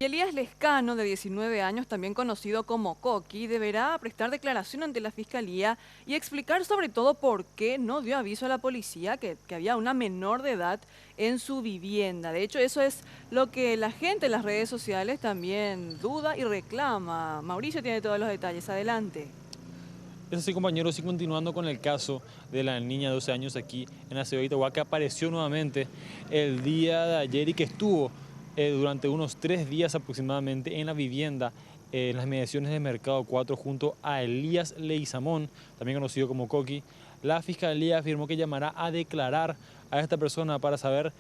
Elías Lescano, de 19 años, también conocido como Coqui, deberá prestar declaración ante la Fiscalía y explicar sobre todo por qué no dio aviso a la policía que había una menor de edad en su vivienda. De hecho, eso es lo que la gente en las redes sociales también duda y reclama. Mauricio tiene todos los detalles. Adelante. Es así, compañeros, y continuando con el caso de la niña de 12 años aquí en la ciudad de Itagua, que apareció nuevamente el día de ayer y que estuvo durante unos 3 días aproximadamente en la vivienda en las inmediaciones de Mercado 4 junto a Elías Leizamón, también conocido como Coqui. La Fiscalía afirmó que llamará a declarar a esta persona para saber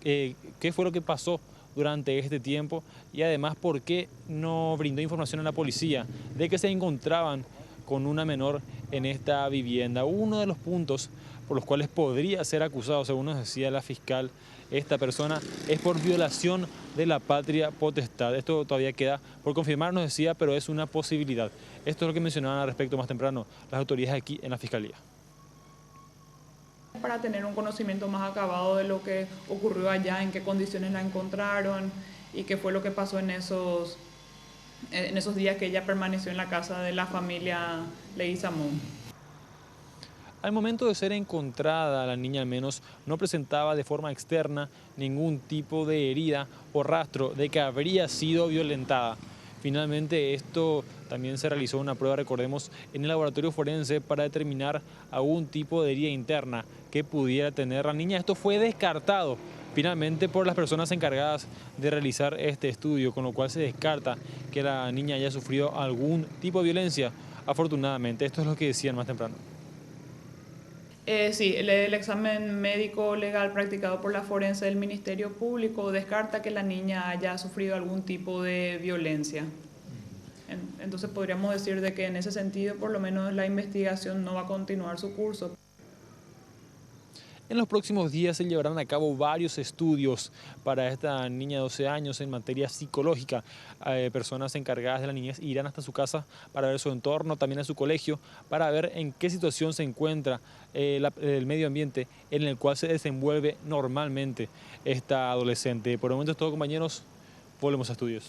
qué fue lo que pasó durante este tiempo y además por qué no brindó información a la policía de que se encontraban con una menor en esta vivienda. Uno de los puntos por los cuales podría ser acusado, según nos decía la fiscal, esta persona, es por violación de la patria potestad. Esto todavía queda por confirmar, nos decía, pero es una posibilidad. Esto es lo que mencionaban al respecto más temprano las autoridades aquí en la fiscalía. Para tener un conocimiento más acabado de lo que ocurrió allá, en qué condiciones la encontraron y qué fue lo que pasó en esos días que ella permaneció en la casa de la familia Leguizamón. Al momento de ser encontrada, la niña al menos no presentaba de forma externa ningún tipo de herida o rastro de que habría sido violentada. Finalmente, esto también se realizó una prueba, recordemos, en el laboratorio forense para determinar algún tipo de herida interna que pudiera tener la niña. Esto fue descartado finalmente por las personas encargadas de realizar este estudio, con lo cual se descarta que la niña haya sufrido algún tipo de violencia. Afortunadamente, esto es lo que decían más temprano. Sí, el examen médico legal practicado por la forense del Ministerio Público descarta que la niña haya sufrido algún tipo de violencia. Entonces podríamos decir de que en ese sentido por lo menos la investigación no va a continuar su curso. En los próximos días se llevarán a cabo varios estudios para esta niña de 12 años en materia psicológica. Personas encargadas de la niñez irán hasta su casa para ver su entorno, también a su colegio, para ver en qué situación se encuentra el medio ambiente en el cual se desenvuelve normalmente esta adolescente. Por el momento es todo, compañeros. Volvemos a estudios.